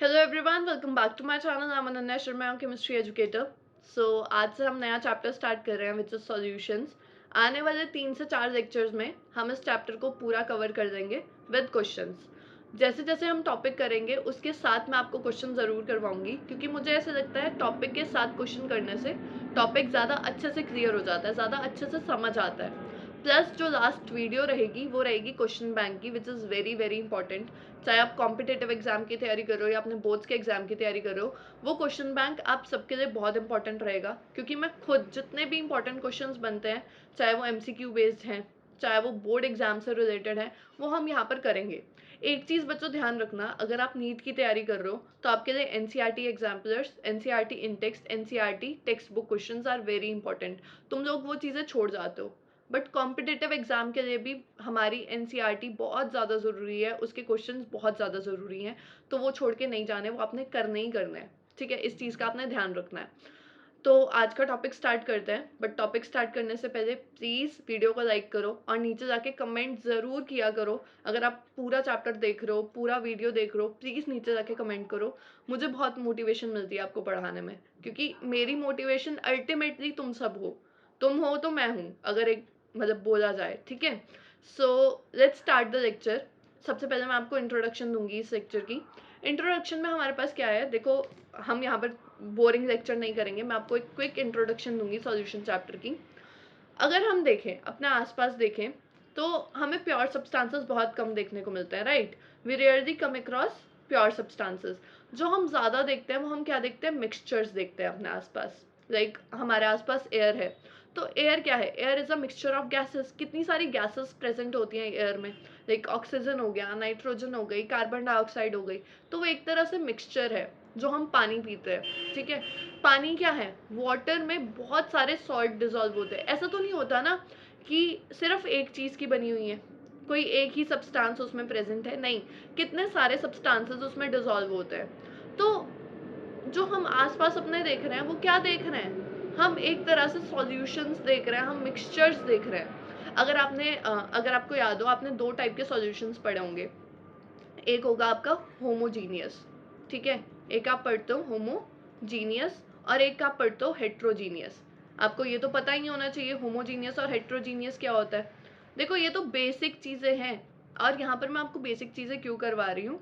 Hello everyone, welcome back to my channel. I am Ananya Sharma, I am chemistry educator. So आज से हम नया chapter start कर रहे हैं विच इज सॉल्यूशंस। आने वाले 3 से 4 लेक्चर्स में हम इस चैप्टर को पूरा कवर कर देंगे विद क्वेश्चंस। जैसे जैसे हम टॉपिक करेंगे उसके साथ मैं आपको क्वेश्चन ज़रूर करवाऊंगी, क्योंकि मुझे ऐसा लगता है टॉपिक के साथ क्वेश्चन करने से टॉपिक ज़्यादा अच्छे से क्लियर हो जाता है, ज़्यादा अच्छे से समझ आता है। प्लस जो लास्ट वीडियो रहेगी वो रहेगी क्वेश्चन बैंक की, विच इज़ वेरी वेरी इंपॉर्टेंट। चाहे आप कॉम्पिटेटिव एग्जाम की तैयारी कर रहे हो या अपने बोर्ड्स के एग्जाम की तैयारी कर रहे हो, वो क्वेश्चन बैंक आप सबके लिए बहुत इंपॉर्टेंट रहेगा। क्योंकि मैं खुद जितने भी इंपॉर्टेंट क्वेश्चंस बनते हैं, चाहे वो एमसीक्यू बेस्ड हैं, चाहे वो बोर्ड एग्जाम से रिलेटेड है, वो हम यहाँ पर करेंगे। एक चीज़ बच्चों ध्यान रखना, अगर आप नीट की तैयारी कर रहे हो तो आपके लिए NCERT exemplars, NCERT in text, NCERT text book questions are very important. तुम लोग वो चीज़ें छोड़ जाते हो, बट कॉम्पिटिटिव एग्जाम के लिए भी हमारी एनसीईआरटी बहुत ज़्यादा ज़रूरी है, उसके क्वेश्चंस बहुत ज़्यादा ज़रूरी हैं। तो वो छोड़ के नहीं जाने, वो आपने करने ही करना है। ठीक है, इस चीज़ का आपने ध्यान रखना है। तो आज का टॉपिक स्टार्ट करते हैं, बट टॉपिक स्टार्ट करने से पहले प्लीज़ वीडियो को लाइक करो और नीचे जाके कमेंट ज़रूर किया करो। अगर आप पूरा चैप्टर देख रहे हो, पूरा वीडियो देख रहे हो, प्लीज़ नीचे जाके कमेंट करो। मुझे बहुत मोटिवेशन मिलती है आपको पढ़ाने में, क्योंकि मेरी मोटिवेशन अल्टीमेटली तुम सब हो। तुम हो तो मैं हूँ, अगर एक मतलब बोला जाए। ठीक है, so let's start the lecture. सबसे पहले मैं आपको इंट्रोडक्शन दूंगी इस लेक्चर की। इंट्रोडक्शन में हमारे पास क्या है, देखो हम यहाँ पर बोरिंग लेक्चर नहीं करेंगे, मैं आपको एक क्विक इंट्रोडक्शन दूंगी सॉल्यूशन चैप्टर की। अगर हम देखें, अपने आसपास देखें, तो हमें प्योर सब्सटेंसेस बहुत कम देखने को मिलते हैं, right. We rarely come across pure substances. जो हम ज़्यादा देखते हैं वो हम क्या देखते हैं, मिक्सचर्स देखते हैं अपने आसपास। लाइक हमारे आसपास एयर है, तो एयर क्या है, air is a mixture of gases. कितनी सारी गैसेस प्रेजेंट होती हैं एयर में, लाइक ऑक्सीजन हो गया, नाइट्रोजन हो गई, कार्बन डाइऑक्साइड हो गई। तो वो एक तरह से मिक्सचर है जो हम पानी पीते हैं। ठीक है, पानी क्या है, वाटर में बहुत सारे सॉल्ट डिजॉल्व होते हैं। ऐसा तो नहीं होता ना कि सिर्फ एक चीज़ की बनी हुई है, कोई एक ही सब्सटेंस उसमें प्रेजेंट है, नहीं, कितने सारे सब्सटेंसेस उसमें डिजॉल्व होते हैं। तो जो हम आसपास अपने देख रहे हैं वो क्या देख रहे हैं, हम एक तरह से सॉल्यूशंस देख रहे हैं, हम मिक्सचर्स देख रहे हैं। अगर आपको याद हो, आपने 2 टाइप के सॉल्यूशंस पढ़े होंगे। एक होगा आपका होमोजीनियस, ठीक है, एक आप पढ़ते हो होमोजीनियस और एक आप पढ़ते हो हेट्रोजीनियस। आपको ये तो पता ही होना चाहिए होमोजीनियस और हेट्रोजीनियस क्या होता है। देखो ये तो बेसिक चीज़ें हैं, और यहाँ पर मैं आपको बेसिक चीज़ें क्यों करवा रही हूँ,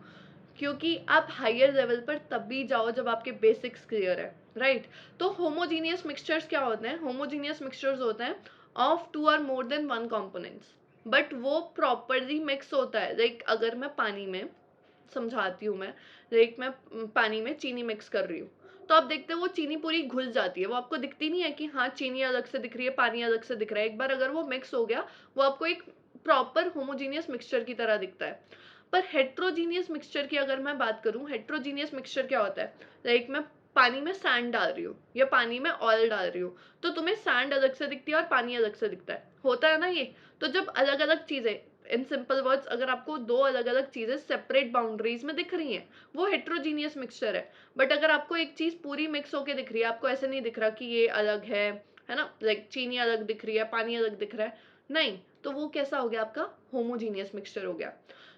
क्योंकि आप हायर लेवल पर तभी जाओ जब आपके बेसिक्स क्लियर है, राइट। तो होमोजीनियस मिक्सचर्स क्या होते हैं, होमोजीनियस मिक्सचर्स होते हैं of 2 or more than 1 components, but वो प्रॉपरली मिक्स होता है। लाइक अगर मैं पानी में, समझाती हूँ मैं, लाइक मैं पानी में चीनी मिक्स कर रही हूँ, तो आप देखते हो वो चीनी पूरी घुल जाती है, वो आपको दिखती नहीं है कि हाँ चीनी अलग से दिख रही है, पानी अलग से दिख रहा है। एक बार अगर वो मिक्स हो गया, वो आपको एक प्रॉपर होमोजीनियस मिक्सचर की तरह दिखता है। पर हेट्रोजीनियस मिक्सचर की अगर मैं बात करूँ, हेट्रोजीनियस मिक्सचर क्या होता है, लाइक मैं पानी में सैंड डाल रही हूँ या पानी में ऑयल डाल रही हूँ, तो तुम्हें सैंड अलग से दिखती है और पानी अलग से दिखता है, होता है ना ये। तो जब अलग अलग चीज़ें, इन सिंपल वर्ड्स, अगर आपको 2 अलग अलग चीज़ें सेपरेट बाउंड्रीज में दिख रही हैं, वो हेट्रोजीनियस मिक्सचर है। बट अगर आपको एक चीज़ पूरी मिक्स होके दिख रही है, आपको ऐसे नहीं दिख रहा कि ये अलग है ना, लाइक चीनी अलग दिख रही है, पानी अलग दिख रहा है, नहीं, तो वो कैसा हो गया, आपका होमोजीनियस मिक्सचर हो गया।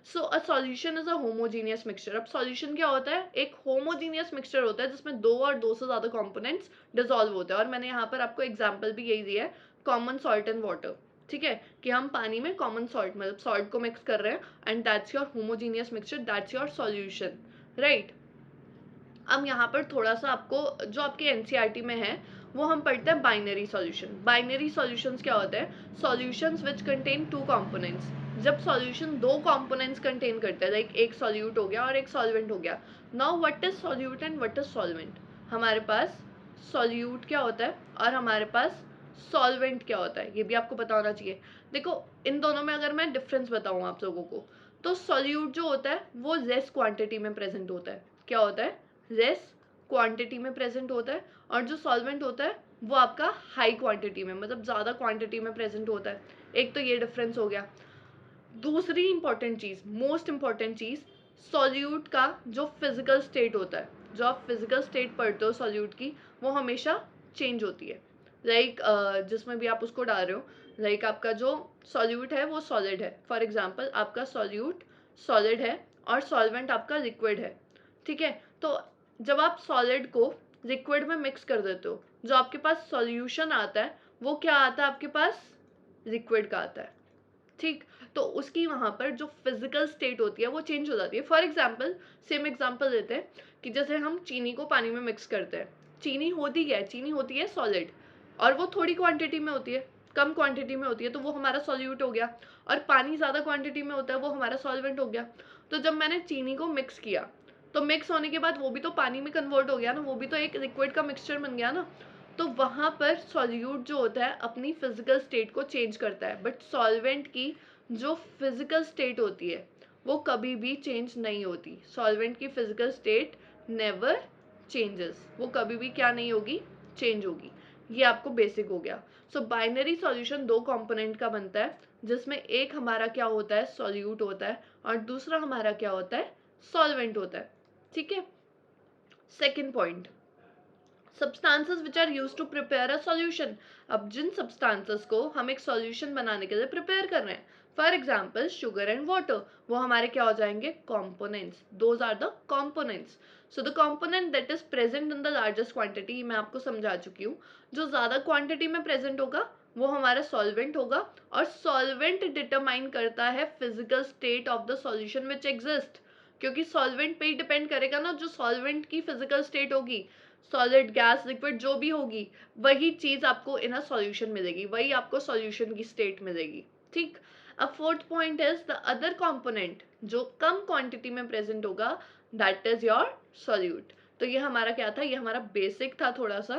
So a solution is a homogeneous mixture. अब सॉल्यूशन क्या होता है, एक होमोजीनियस मिक्सचर होता है जिसमें 2 और 2 से ज़्यादा कंपोनेंट्स डिसॉल्व होते हैं। और मैंने यहाँ पर आपको एग्जांपल भी यही दिया है, कॉमन सॉल्ट एंड वाटर। ठीक है, कि हम पानी में कॉमन सॉल्ट मतलब सॉल्ट को मिक्स कर रहे हैं, and that's your homogeneous mixture, that's your solution, right. अब यहाँ पर थोड़ा सा आपको जो आपके एनसीईआरटी में है वो हम पढ़ते हैं बाइनरी सॉल्यूशन। बाइनरी सॉल्यूशंस क्या होते हैं, सॉल्यूशंस विच कंटेन 2 कंपोनेंट्स। जब सॉल्यूशन 2 कंपोनेंट्स कंटेन करते हैं, लाइक एक सॉल्यूट हो गया और एक सॉल्वेंट हो गया। Now what is solute and what is solvent. हमारे पास सॉल्यूट क्या होता है और हमारे पास सॉल्वेंट क्या होता है, ये भी आपको पता होना चाहिए। देखो इन दोनों में अगर मैं डिफरेंस बताऊँ आप लोगों को, तो सॉल्यूट जो होता है वो लेस क्वांटिटी में प्रेजेंट होता है। क्या होता है, लेस क्वांटिटी में प्रेजेंट होता है। और जो सॉल्वेंट होता है वो आपका हाई क्वांटिटी में, मतलब ज़्यादा क्वांटिटी में प्रेजेंट होता है। एक तो ये डिफरेंस हो गया। दूसरी इंपॉर्टेंट चीज़, मोस्ट इंपॉर्टेंट चीज़, सॉल्यूट का जो फिजिकल स्टेट होता है, जो आप फिजिकल स्टेट पढ़ते हो सॉल्यूट की, वो हमेशा चेंज होती है। लाइक जिसमें भी आप उसको डाल रहे हो, लाइक आपका जो सॉल्यूट है वो सॉलिड है, फॉर एग्जाम्पल आपका सॉल्यूट सॉलिड है और सॉल्वेंट आपका लिक्विड है। ठीक है। तो जब आप सॉलिड को लिक्विड में मिक्स कर देते हो, जो आपके पास सॉल्यूशन आता है वो क्या आता है आपके पास, लिक्विड का आता है। ठीक, तो उसकी वहां पर जो फिजिकल स्टेट होती है वो चेंज हो जाती है। फॉर एग्जाम्पल, सेम एग्जाम्पल देते हैं कि जैसे हम चीनी को पानी में मिक्स करते हैं, चीनी होती क्या है, चीनी होती है सॉलिड, और वो थोड़ी क्वांटिटी में होती है, कम क्वांटिटी में होती है, तो वो हमारा सॉल्यूट हो गया। और पानी ज्यादा क्वांटिटी में होता है, वो हमारा सॉल्वेंट हो गया। तो जब मैंने चीनी को मिक्स किया, तो मिक्स होने के बाद वो भी तो पानी में कन्वर्ट हो गया ना, वो भी तो एक लिक्विड का मिक्सचर बन गया ना। तो वहां पर सॉल्यूट जो होता है अपनी फिजिकल स्टेट को चेंज करता है, बट सॉल्वेंट की जो फिजिकल स्टेट होती है वो कभी भी चेंज नहीं होती। सॉल्वेंट की फिजिकल स्टेट नेवर चेंजेस, वो कभी भी क्या नहीं होगी, चेंज होगी। ये आपको बेसिक हो गया। सो बाइनरी सॉल्यूशन दो कंपोनेंट का बनता है, जिसमें एक हमारा क्या होता है, सॉल्यूट होता है, और दूसरा हमारा क्या होता है, सॉल्वेंट होता है। ठीक है। Second point, substances which are use to prepare a solution. अब जिन सब्सटेंसेस को हम एक सॉल्यूशन बनाने के लिए प्रिपेयर कर रहे हैं, for example sugar and water, वो हमारे क्या हो जाएंगे, components. Those are the components. So the component that is present in the largest quantity, मैं आपको समझा चुकी हूँ, जो ज्यादा क्वांटिटी में प्रेजेंट होगा वो हमारा सॉल्वेंट होगा, और सॉल्वेंट डिटरमाइन करता है physical state of the solution which exist, क्योंकि सॉल्वेंट पे ही डिपेंड करेगा ना, जो सॉल्वेंट की फिजिकल स्टेट होगी, सॉलिड गैस लिक्विड जो भी होगी, वही चीज आपको इन अ सॉल्यूशन मिलेगी, वही आपको सॉल्यूशन की स्टेट मिलेगी। ठीक। अब fourth point is the other component, जो कम क्वांटिटी में प्रेजेंट होगा, दैट इज योर सॉल्यूट। तो ये हमारा क्या था, ये हमारा बेसिक था थोड़ा सा।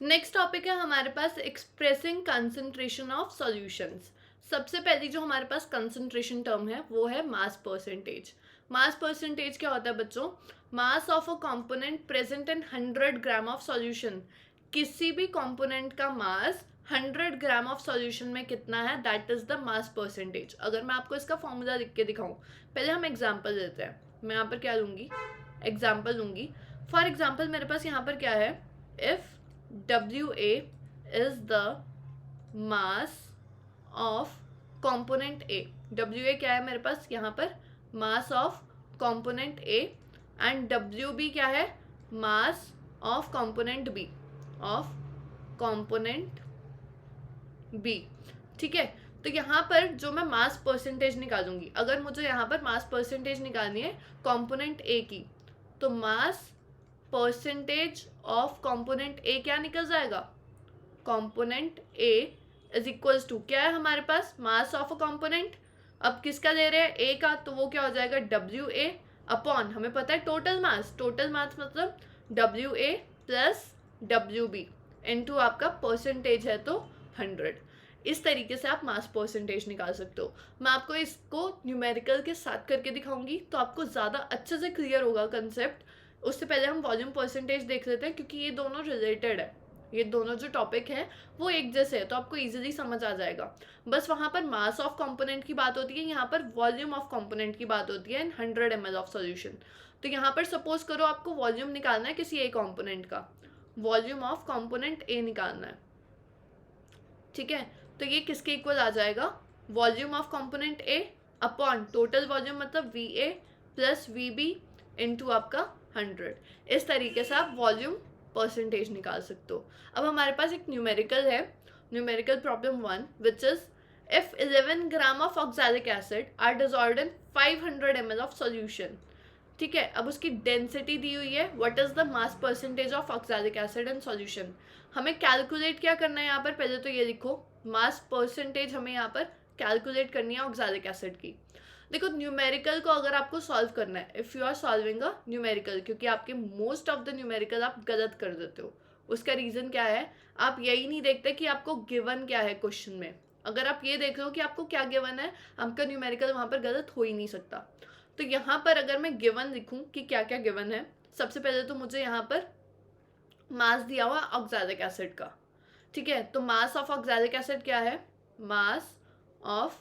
नेक्स्ट टॉपिक है हमारे पास एक्सप्रेसिंग कंसंट्रेशन ऑफ सॉल्यूशंस। सबसे पहली जो हमारे पास कंसंट्रेशन टर्म है वो है मास परसेंटेज। मास परसेंटेज क्या होता है बच्चों, mass of a component present in 100 gram of solution. किसी भी कंपोनेंट का मास 100 ग्राम ऑफ सॉल्यूशन में कितना है, that is the mass percentage. अगर मैं आपको इसका फॉर्मूला लिख के दिखाऊं, पहले हम एग्जाम्पल देते हैं। मैं यहाँ पर क्या लूंगी, एग्जाम्पल लूंगी। फॉर एग्जाम्पल मेरे पास यहाँ पर क्या है, if WA is the mass of component A। WA क्या है मेरे पास यहाँ पर, mass of component A, and WB क्या है, mass of component B, of component B। ठीक है। तो यहाँ पर जो मैं मास परसेंटेज निकालूंगी, अगर मुझे यहाँ पर मास परसेंटेज निकालनी है कंपोनेंट A की, तो mass percentage of component A क्या निकल जाएगा, component A is equals to क्या है हमारे पास, मास ऑफ अ कंपोनेंट। अब किसका ले रहे हैं, ए का, तो वो क्या हो जाएगा, डब्ल्यू ए अपॉन, हमें पता है टोटल मास, टोटल मास मतलब W A plus W B into आपका परसेंटेज है तो 100। इस तरीके से आप मास परसेंटेज निकाल सकते हो। मैं आपको इसको न्यूमेरिकल के साथ करके दिखाऊंगी, तो आपको ज़्यादा अच्छे से क्लियर होगा कंसेप्ट। उससे पहले हम वॉल्यूम परसेंटेज देख लेते हैं, क्योंकि ये दोनों रिलेटेड है, ये दोनों जो टॉपिक है वो एक जैसे है, तो आपको इजीली समझ आ जाएगा। बस वहाँ पर मास ऑफ कंपोनेंट की बात होती है, यहाँ पर वॉल्यूम ऑफ कंपोनेंट की बात होती है इन 100 ml ऑफ सॉल्यूशन। तो यहाँ पर सपोज करो आपको वॉल्यूम निकालना है किसी एक कंपोनेंट का, वॉल्यूम ऑफ कंपोनेंट ए निकालना है। ठीक है। तो ये किसके इक्वल आ जाएगा, volume of component A upon total volume मतलब V A plus V B into आपका 100। इस तरीके से आप वॉल्यूम परसेंटेज निकाल सकते हो। अब हमारे पास एक न्यूमेरिकल है, numerical problem 1, which is if 11 gram of oxalic acid are dissolved in 500 ml of solution. ठीक है। अब उसकी डेंसिटी दी हुई है, what is the mass percentage of oxalic acid in solution. हमें कैलकुलेट क्या करना है यहाँ पर, पहले तो ये लिखो, मास परसेंटेज हमें यहाँ पर कैलकुलेट करनी है ऑक्सैलिक एसिड की। देखो न्यूमेरिकल को अगर आपको सॉल्व करना है, if you are solving a numerical, क्योंकि आपके मोस्ट ऑफ द न्यूमेरिकल आप गलत कर देते हो, उसका रीज़न क्या है, आप यही नहीं देखते कि आपको गिवन क्या है क्वेश्चन में। अगर आप ये देख रहे हो कि आपको क्या गिवन है, आपका न्यूमेरिकल वहाँ पर गलत हो ही नहीं सकता। तो यहाँ पर अगर मैं गिवन लिखूँ कि क्या क्या गिवन है, सबसे पहले तो मुझे यहाँ पर मास दिया हुआ ऑक्सैलिक एसिड का। ठीक है। तो मास ऑफ ऑक्सैलिक एसिड क्या है, मास ऑफ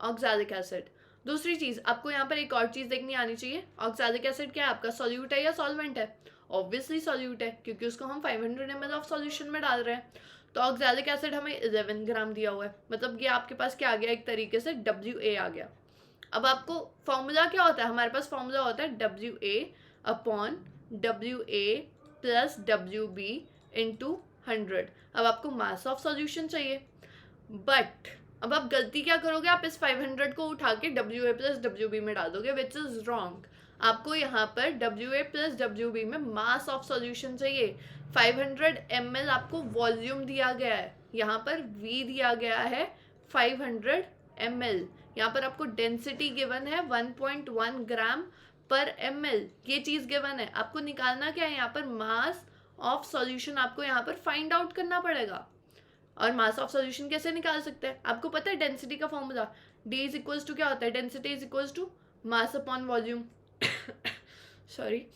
ऑक्सैलिक एसिड। दूसरी चीज आपको यहाँ पर एक और चीज देखनी आनी चाहिए, ऑक्सैलिक एसिड क्या है आपका, सॉल्यूट है या सॉल्वेंट है, ऑब्वियसली सॉल्यूट है, क्योंकि उसको हम 500 ml ऑफ सॉल्यूशन में डाल रहे हैं। तो ऑक्सैलिक एसिड हमें 11 ग्राम दिया हुआ है, मतलब ये आपके पास क्या आ गया, एक तरीके से WA आ गया। अब आपको फॉर्मूला क्या होता है, हमारे पास फॉर्मूला होता है WA upon WA plus WB into 100। अब आपको मास ऑफ सॉल्यूशन चाहिए, बट अब आप गलती क्या करोगे, आप इस 500 को उठा के WA प्लस WB में डाल दोगे, विच इज रॉन्ग। आपको यहाँ पर WA प्लस WB में मास ऑफ सॉल्यूशन चाहिए। 500 ml आपको वॉल्यूम दिया गया है, यहाँ पर V दिया गया है 500 ml। यहाँ पर आपको डेंसिटी गिवन है 1.1 ग्राम पर ml, ये चीज़ गिवन है। आपको निकालना क्या है, यहाँ पर मास ऑफ सॉल्यूशन आपको यहाँ पर फाइंड आउट करना पड़ेगा। और मास ऑफ सॉल्यूशन कैसे निकाल सकते हैं, आपको पता है डेंसिटी का formula, D is equals to क्या होता है, density is equals to mass upon volume. Sorry.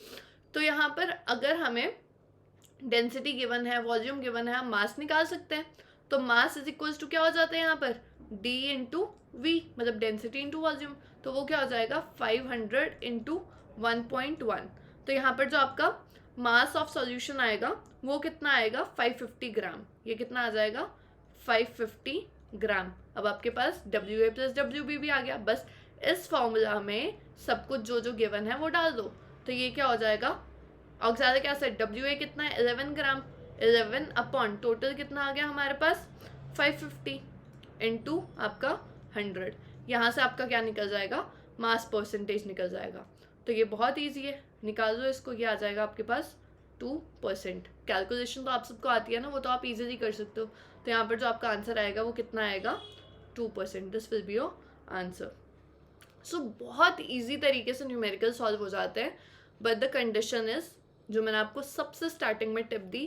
तो यहाँ पर अगर हमें डेंसिटी गिवन है, वॉल्यूम गिवन है, हम मास निकाल सकते हैं। तो मास इज इक्वल्स टू क्या हो जाता है यहाँ पर, D इंटू वी, मतलब डेंसिटी इंटू वॉल्यूम। तो वो क्या हो जाएगा 500 इंटू 1.1। तो यहाँ पर जो आपका मास ऑफ सॉल्यूशन आएगा वो कितना आएगा 550 ग्राम। ये कितना आ जाएगा 550 ग्राम। अब आपके पास WA प्लस WB भी आ गया, बस इस फॉर्मूला में सब कुछ जो जो गिवन है वो डाल दो। तो ये क्या हो जाएगा, ऑक्सैलिक एसिड WA कितना है 11 ग्राम, 11 अपॉन टोटल कितना आ गया हमारे पास 550 इंटू आपका 100। यहाँ से आपका क्या निकल जाएगा, मास परसेंटेज निकल जाएगा। तो ये बहुत ईजी है, निकाल दो इसको, ये आ जाएगा आपके पास 2%। कैलकुलेशन तो आप सबको आती है ना, वो तो आप इजीली कर सकते हो। तो यहाँ पर जो आपका आंसर आएगा वो कितना आएगा 2%। This will be your answer. So बहुत इजी तरीके से न्यूमेरिकल सॉल्व हो जाते हैं, बट द कंडीशन इज, जो मैंने आपको सबसे स्टार्टिंग में टिप दी,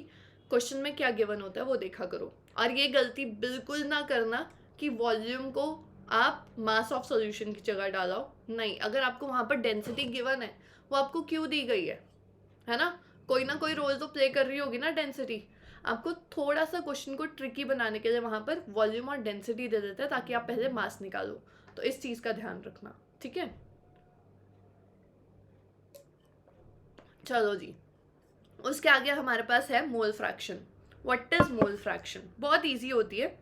क्वेश्चन में क्या गिवन होता है वो देखा करो। और ये गलती बिल्कुल ना करना कि वॉल्यूम को आप मास ऑफ सॉल्यूशन की जगह डालो, नहीं। अगर आपको वहाँ पर डेंसिटी गिवन है, वो आपको क्यों दी गई है ना, कोई ना कोई रोल तो प्ले कर रही होगी ना डेंसिटी। आपको थोड़ा सा क्वेश्चन को ट्रिकी बनाने के लिए वहाँ पर वॉल्यूम और डेंसिटी दे देते हैं ताकि आप पहले मास निकालो। तो इस चीज़ का ध्यान रखना, ठीक है। चलो जी, उसके आगे हमारे पास है mole fraction. What is mole fraction, बहुत ईजी होती है।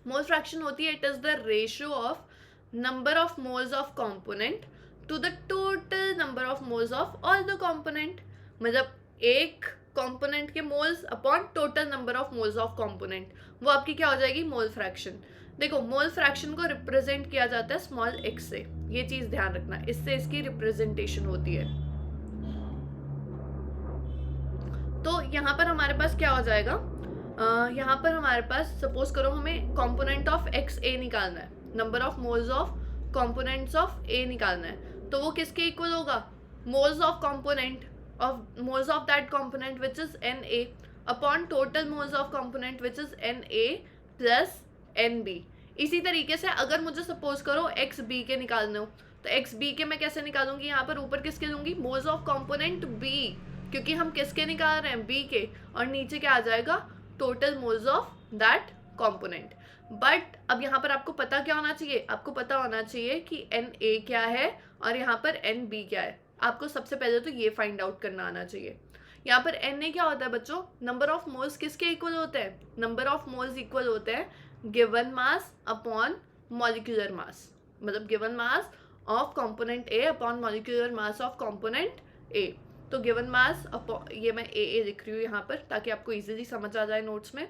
मोल फ्रैक्शन होती है, it is the ratio of number of moles of component to the total number of moles of all the component. मतलब एक कॉम्पोनेंट के moles upon total number of moles of component, वो आपकी क्या हो जाएगी, मोल फ्रैक्शन। देखो, mole fraction को रिप्रेजेंट किया जाता है स्मॉल x से, ये चीज ध्यान रखना, इससे इसकी रिप्रेजेंटेशन होती है। तो यहाँ पर हमारे पास क्या हो जाएगा, यहाँ पर हमारे पास सपोज करो हमें कॉम्पोनेंट ऑफ XA निकालना है, number of moles of components of A निकालना है। तो वो किसके इक्वल होगा, moles of component of moles of that component which is Na upon total moles of component which is Na plus NB। इसी तरीके से अगर मुझे सपोज करो XB के निकालने हो, तो XB के मैं कैसे निकालूंगी, यहाँ पर ऊपर किसके लूंगी, मोल्स ऑफ कॉम्पोनेंट B, क्योंकि हम किसके निकाल रहे हैं, B के, और नीचे क्या आ जाएगा, total moles of that component. But अब यहाँ पर आपको पता क्या होना चाहिए, आपको पता होना चाहिए कि Na क्या है और यहाँ पर NB क्या है। आपको सबसे पहले तो ये फाइंड आउट करना आना चाहिए। यहाँ पर Na क्या होता है बच्चों, नंबर ऑफ मोल्स किसके इक्वल होते हैं, नंबर ऑफ मोल्स इक्वल होते हैं given mass upon molecular mass, मतलब given mass of component A upon molecular mass of component A। तो गिवन मास अपॉन, ये मैं AA लिख रही हूँ यहाँ पर ताकि आपको इजीली समझ आ जाए नोट्स में।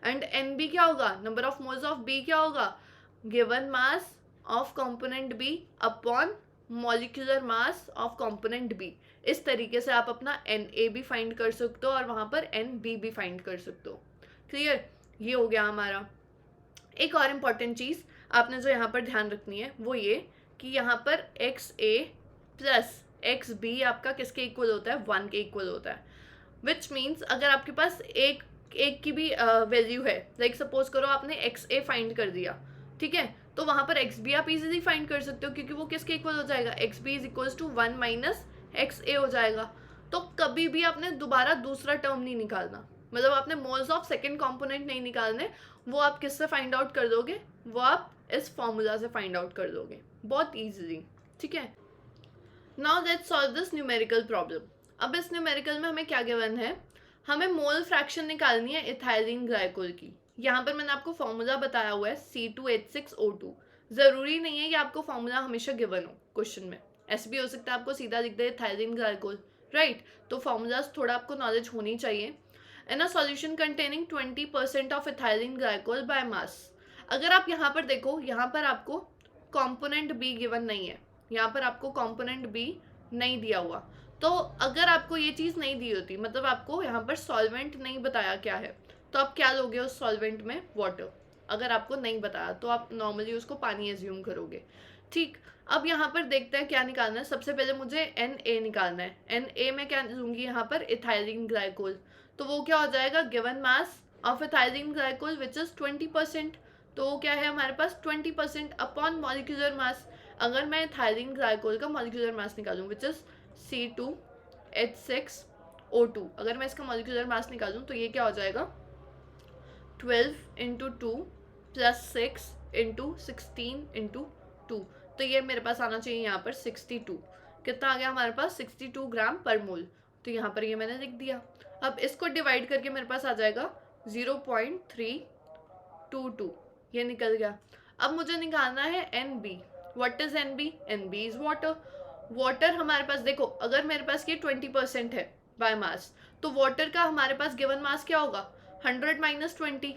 एंड NB क्या होगा, number of moles of B क्या होगा, given mass of component B upon molecular mass of component B। इस तरीके से आप अपना Na भी फाइंड कर सकते हो और वहाँ पर NB भी फाइंड कर सकते हो। क्लियर, ये हो गया हमारा। एक और इम्पॉर्टेंट चीज़ आपने जो यहाँ पर ध्यान रखनी है वो ये कि यहाँ पर XA प्लस XB आपका किसके इक्वल होता है, 1 के इक्वल होता है। विच मीन्स अगर आपके पास एक की भी वैल्यू है, लाइक सपोज करो आपने XA फाइंड कर दिया, ठीक है, तो वहाँ पर XB आप इजीली फाइंड कर सकते हो क्योंकि वो किसके इक्वल हो जाएगा, XB is equals to 1 minus XA हो जाएगा। तो कभी भी आपने दोबारा दूसरा टर्म नहीं निकालना, मतलब आपने मोल्स ऑफ सेकेंड कॉम्पोनेंट नहीं निकालने, वो आप किससे फाइंड आउट कर दोगे, वो आप इस फॉर्मूला से फाइंड आउट कर दोगे बहुत ईजिली, ठीक है। Now let's solve this numerical problem. अब इस न्यूमेरिकल में हमें क्या गिवन है, हमें मोल फ्रैक्शन निकालनी है इथाइलिन ग्लाइकोल की। यहाँ पर मैंने आपको फॉर्मूला बताया हुआ है C2H6O2। जरूरी नहीं है कि आपको फॉर्मूला हमेशा गिवन हो क्वेश्चन में, ऐसे भी हो सकता है आपको सीधा लिख दे इथाइलिन ग्लाइकोल, राइट। तो फॉर्मूलाज थोड़ा आपको नॉलेज होनी चाहिए। In a solution containing 20% of ethylene glycol by mass. अगर आप यहाँ पर देखो, यहाँ पर आपको कॉम्पोनेंट बी गिवन नहीं है, यहाँ पर आपको कॉम्पोनेंट बी नहीं दिया हुआ। तो अगर आपको ये चीज़ नहीं दी होती, मतलब आपको यहाँ पर सॉल्वेंट नहीं बताया क्या है, तो आप क्या लोगे उस सॉल्वेंट में? वाटर। अगर आपको नहीं बताया तो आप नॉर्मली उसको पानी एज्यूम करोगे, ठीक। अब यहाँ पर देखते हैं क्या निकालना है। सबसे पहले मुझे Na निकालना है। Na में क्या लूँगी यहाँ पर? Ethylene glycol. तो वो क्या हो जाएगा? Given mass of ethylene glycol which is 20%। तो वो क्या है हमारे पास? 20% अपॉन मॉलिक्यूलर मास। अगर मैं इथाइलिन ग्लाइकोल का मॉलिक्यूलर मास निकालूँ विच इज C2H6O2, अगर मैं इसका मॉलिक्यूलर मास निकालूँ तो ये क्या हो जाएगा? 12 इंटू 2 प्लस 6 इंटू 16 इंटू 2। तो ये मेरे पास आना चाहिए यहाँ पर 62। कितना आ गया हमारे पास? 62 ग्राम पर मोल। तो यहाँ पर ये मैंने लिख दिया। अब इसको डिवाइड करके मेरे पास आ जाएगा 0.322, ये निकल गया। अब मुझे निकालना है NB। What is NB? NB is water. Water हमारे पास देखो, अगर मेरे पास ये 20% है बाय मास, तो वाटर का हमारे पास गिवन मास क्या होगा? 100 माइनस 20।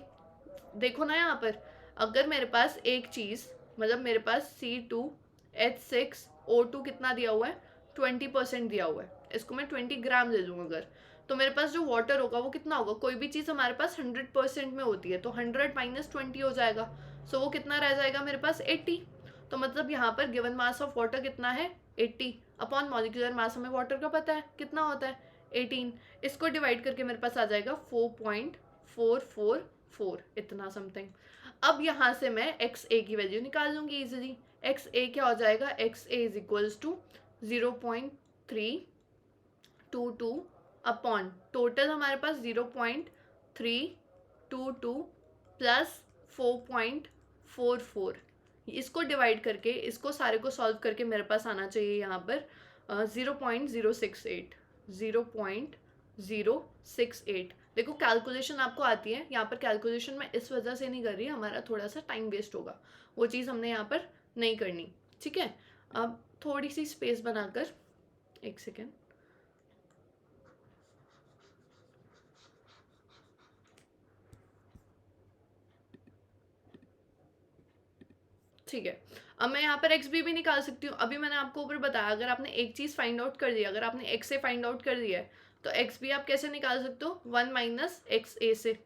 देखो ना यहाँ पर, अगर मेरे पास एक चीज़, मतलब मेरे पास C2H6O2 कितना दिया हुआ है? 20% दिया हुआ है। इसको मैं 20 ग्राम ले लूँ अगर, तो मेरे पास जो वाटर होगा वो कितना होगा? कोई भी चीज़ हमारे पास 100% में होती है, तो 100 माइनस 20 हो जाएगा। सो वो कितना रह जाएगा मेरे पास? 80। तो मतलब यहाँ पर गिवन मास ऑफ वाटर कितना है? 80 अपॉन मॉलिक्यूलर मास हमें वाटर का पता है कितना होता है? 18। इसको डिवाइड करके मेरे पास आ जाएगा 4.444, इतना समथिंग। अब यहाँ से मैं XA की वैल्यू निकाल लूँगी इजीली। XA क्या हो जाएगा? XA is equals to 0.322 upon total हमारे पास 0.322 प्लस 4.44। इसको डिवाइड करके, इसको सारे को सॉल्व करके मेरे पास आना चाहिए यहाँ पर 0.068। 0.068। देखो कैलकुलेशन आपको आती है, यहाँ पर कैलकुलेशन मैं इस वजह से नहीं कर रही, हमारा थोड़ा सा टाइम वेस्ट होगा, वो चीज़ हमने यहाँ पर नहीं करनी, ठीक है। अब थोड़ी सी स्पेस बनाकर, एक सेकेंड। ठीक है, अब मैं यहाँ पर XB भी निकाल सकती हूँ। अभी मैंने आपको ऊपर बताया, अगर आपने एक चीज़ फाइंड आउट कर दी, अगर आपने X से फाइंड आउट कर दिया है, तो XB आप कैसे निकाल सकते हो? 1 माइनस XA से।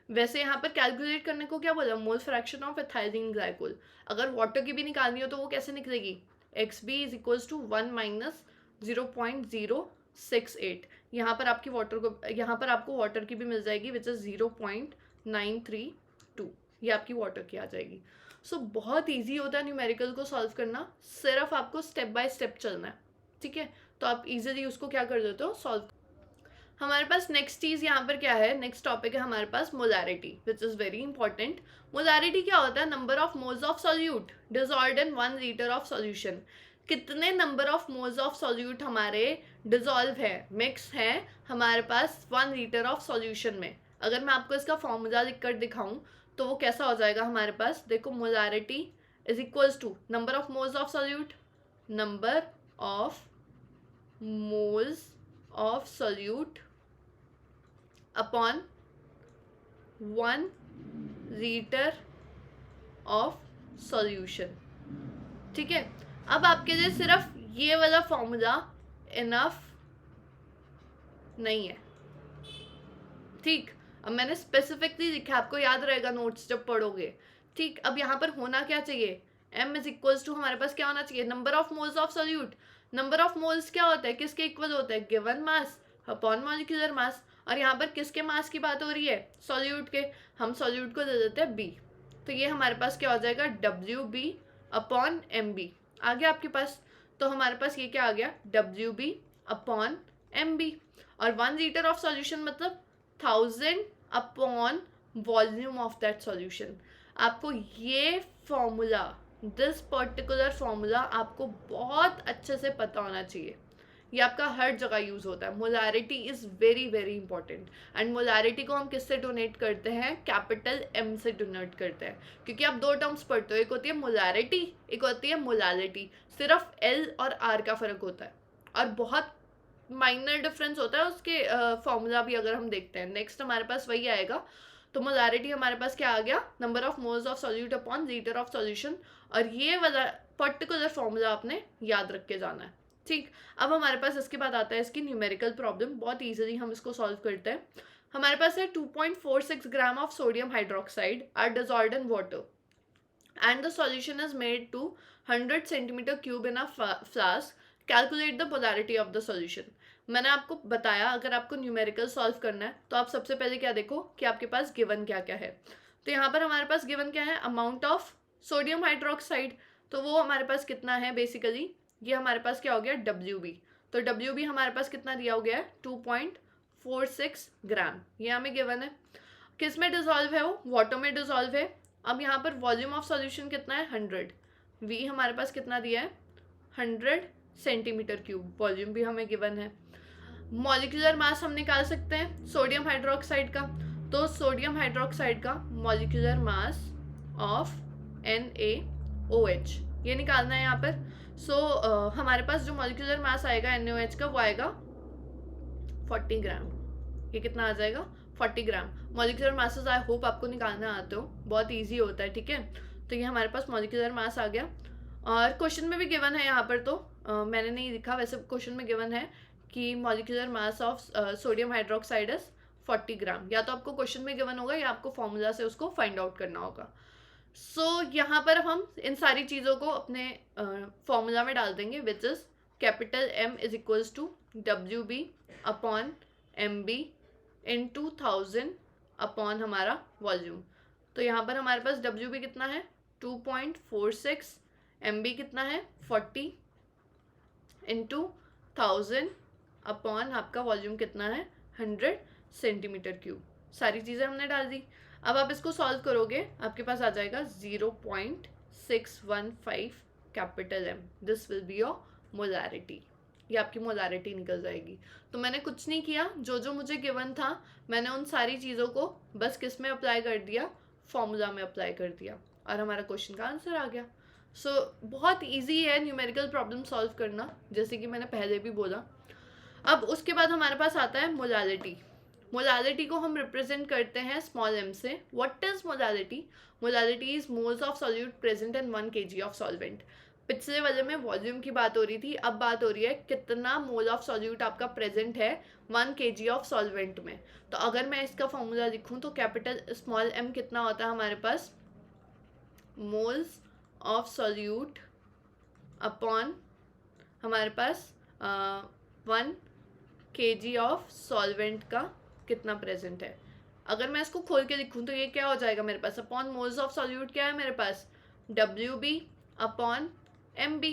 वैसे यहाँ पर कैलकुलेट करने को क्या बोला? Mole fraction of ethylene glycol. अगर वाटर की भी निकालनी हो तो वो कैसे निकलेगी? XB is equals to 1 minus 0.068। यहाँ पर आपकी वाटर को, यहाँ पर आपको वाटर की भी मिल जाएगी विच इज़ 0.932। ये आपकी वाटर की आ जाएगी। सो बहुत ईजी होता है न्यूमेरिकल को सॉल्व करना, सिर्फ आपको स्टेप बाय स्टेप चलना है, ठीक है। तो आप इजीली उसको क्या कर देते हो? सॉल्व। हमारे पास नेक्स्ट चीज़ यहाँ पर क्या है? नेक्स्ट टॉपिक है हमारे पास molarity, which is very important. Molarity क्या होता है? Number of moles of solute dissolved in 1 litre of solution. कितने number of moles of solute हमारे डिसॉल्व है, मिक्स है हमारे पास 1 लीटर ऑफ सॉल्यूशन में। अगर मैं आपको इसका फॉर्मूला लिख कर दिखाऊं तो वो कैसा हो जाएगा हमारे पास? देखो, molarity is equals to number of moles of solute, number of moles of solute upon 1 litre of solution, ठीक है। अब आपके लिए सिर्फ ये वाला फॉर्मूला इनफ नहीं है, ठीक। अब मैंने स्पेसिफिकली लिखा, आपको याद रहेगा नोट्स जब पढ़ोगे, ठीक। अब यहाँ पर होना क्या चाहिए? M इज इक्वल्स टू हमारे पास क्या होना चाहिए? Number of moles of solute. Number of moles क्या होता है? किसके इक्वल होता है? गिवन मास अपॉन मॉलिक्यूलर मास। और यहाँ पर किसके मास की बात हो रही है? सॉल्यूट के। हम सॉल्यूट को दे देते हैं B, तो ये हमारे पास क्या हो जाएगा? WB अपॉन MB आ गया आपके पास। तो हमारे पास ये क्या आ गया? WB upon MB। और 1 लीटर ऑफ सॉल्यूशन मतलब 1000 upon volume of that solution. आपको ये फॉर्मूला, दिस पर्टिकुलर फॉर्मूला आपको बहुत अच्छे से पता होना चाहिए ये आपका हर जगह यूज होता है। Molarity is very very important. And molarity को हम किससे डोनेट करते हैं? कैपिटल एम से डोनेट करते हैं, क्योंकि आप दो टर्म्स पढ़ते हो, एक होती है मोलारिटी, एक होती है मोलालिटी। सिर्फ एल और आर का फर्क होता है, और बहुत माइनर डिफरेंस होता है उसके फॉर्मूला भी अगर हम देखते हैं। नेक्स्ट हमारे पास वही आएगा। तो मोलारिटी हमारे पास क्या आ गया? Number of moles of solute upon litre of solution. और ये वाला पर्टिकुलर फॉर्मूला आपने याद रख के जाना है, ठीक। अब हमारे पास इसके बाद आता है इसकी न्यूमेरिकल प्रॉब्लम। बहुत इजीली हम इसको सॉल्व करते हैं। हमारे पास है 2.46 gram of sodium hydroxide are dissolved in water and the solution is made to 100 centimeter cube in a flask. Calculate the polarity of the solution. मैंने आपको बताया अगर आपको न्यूमेरिकल सॉल्व करना है तो आप सबसे पहले क्या देखो कि आपके पास गिवन क्या क्या है। तो यहाँ पर हमारे पास गिवन क्या है? Amount of sodium hydroxide. तो वो हमारे पास कितना है? बेसिकली ये हमारे पास क्या हो गया? WB। तो WB हमारे पास कितना दिया हो गया है? 2.46 ग्राम। ये हमें गिवन है। किस में डिजॉल्व है? वो वाटर में डिजॉल्व है। अब यहाँ पर वॉल्यूम ऑफ सॉल्यूशन कितना है? 100। वी हमारे पास कितना दिया है? 100 सेंटीमीटर क्यूब। वॉल्यूम भी हमें गिवन है। मॉलिक्यूलर मास हम निकाल सकते हैं सोडियम हाइड्रोक्साइड का। तो सोडियम हाइड्रोक्साइड का मॉलिक्यूलर मास ऑफ NaOH ये निकालना है यहाँ पर। हमारे पास जो मॉलिक्यूलर मास आएगा NaOH का वो आएगा 40 ग्राम। ये कितना आ जाएगा? 40 ग्राम। मॉलिक्यूलर मासेस आई होप आपको निकालना आते हो, बहुत इजी होता है, ठीक है। तो ये हमारे पास मॉलिक्यूलर मास आ गया। और क्वेश्चन में भी गिवन है यहाँ पर, तो मैंने नहीं लिखा, वैसे क्वेश्चन में गिवन है कि molecular mass of sodium hydroxide is 40 ग्राम। या तो आपको क्वेश्चन में गिवन होगा या आपको फॉर्मूला से उसको फाइंड आउट करना होगा। यहाँ पर हम इन सारी चीज़ों को अपने फॉर्मूला में डाल देंगे, which is capital M is equals to WB upon MB in 2000 upon हमारा वॉल्यूम। तो यहाँ पर हमारे पास WB कितना है? 2.46। MB कितना है? 40 इंटू 1000 अपॉन आपका वॉल्यूम कितना है? 100 सेंटीमीटर क्यूब। सारी चीज़ें हमने डाल दी। अब आप इसको सॉल्व करोगे, आपके पास आ जाएगा 0.615 capital M। This will be your molarity. ये आपकी मोलारिटी निकल जाएगी। तो मैंने कुछ नहीं किया, जो जो मुझे गिवन था मैंने उन सारी चीज़ों को बस किस में अप्लाई कर दिया? फॉर्मूला में अप्लाई कर दिया, और हमारा क्वेश्चन का आंसर आ गया। बहुत इजी है न्यूमेरिकल प्रॉब्लम सॉल्व करना, जैसे कि मैंने पहले भी बोला। अब उसके बाद हमारे पास आता है मोलालिटी। मोलालिटी को हम रिप्रेजेंट करते हैं स्मॉल m से। What is molality? Molality is moles of solute present in 1 kg of solvent. पिछले वाले में वॉल्यूम की बात हो रही थी, अब बात हो रही है कितना मोल ऑफ सॉल्यूट आपका प्रेजेंट है 1 kg ऑफ सॉल्वेंट में। तो अगर मैं इसका फॉर्मूला लिखूं तो कैपिटल स्मॉल m कितना होता है हमारे पास? मोल्स ऑफ सॉल्यूट अपॉन हमारे पास 1 kg ऑफ सॉल्वेंट का कितना प्रेजेंट है। अगर मैं इसको खोल के लिखूं तो ये क्या हो जाएगा मेरे पास? अपॉन मोल्स ऑफ सॉल्यूट क्या है मेरे पास? WB upon MB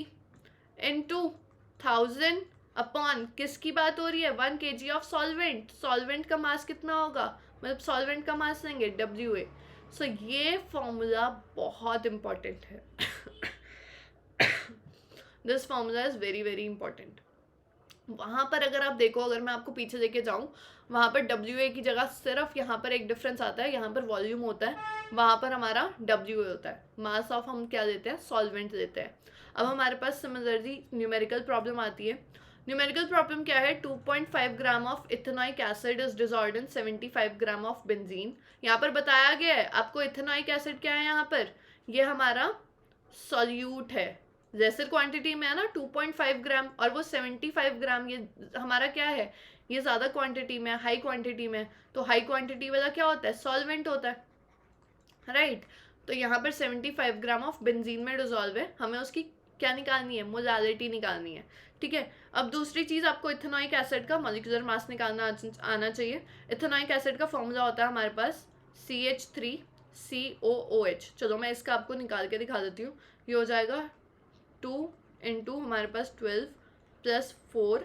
into 1000 upon किसकी बात हो रही है? 1 kg ऑफ सॉल्वेंट। सॉल्वेंट का मास कितना होगा? मतलब सॉल्वेंट का मास लेंगे WA। ये फॉर्मूला बहुत इंपॉर्टेंट है। This formula is very very important. वहाँ पर अगर आप देखो, अगर मैं आपको पीछे लेके जाऊँ, वहाँ पर WA की जगह सिर्फ यहाँ पर एक डिफरेंस आता है, यहाँ पर वॉल्यूम होता है, वहाँ पर हमारा WA होता है। मास ऑफ हम क्या लेते हैं? सॉल्वेंट लेते हैं। अब हमारे पास सिमिलरली न्यूमेरिकल प्रॉब्लम आती है। न्यूमेरिकल प्रॉब्लम क्या है? 2.5 gram of ethanoic acid is dissolved in 75 gram of benzene. यहाँ पर बताया गया है आपको इथेनॉइक एसिड क्या है यहाँ पर? ये हमारा सॉल्यूट है, लेसर क्वांटिटी में है ना 2.5 ग्राम, और वो 75 ग्राम ये हमारा क्या है? ये ज़्यादा क्वांटिटी में है, हाई क्वांटिटी में। तो हाई क्वांटिटी वाला क्या होता है? सॉल्वेंट होता है, राइट। तो यहाँ पर 75 ग्राम ऑफ बेंजीन में डिसॉल्व है, हमें उसकी क्या निकालनी है? मोलालिटी निकालनी है, ठीक है। अब दूसरी चीज़, आपको इथेनॉइक एसिड का मॉलिक्यूलर मास निकालना आना चाहिए। इथेनॉइक एसिड का फॉर्मूला होता है हमारे पास CH3COOH। चलो मैं इसका आपको निकाल के दिखा देती हूँ। ये हो जाएगा 2 इंटू हमारे पास 12 प्लस 4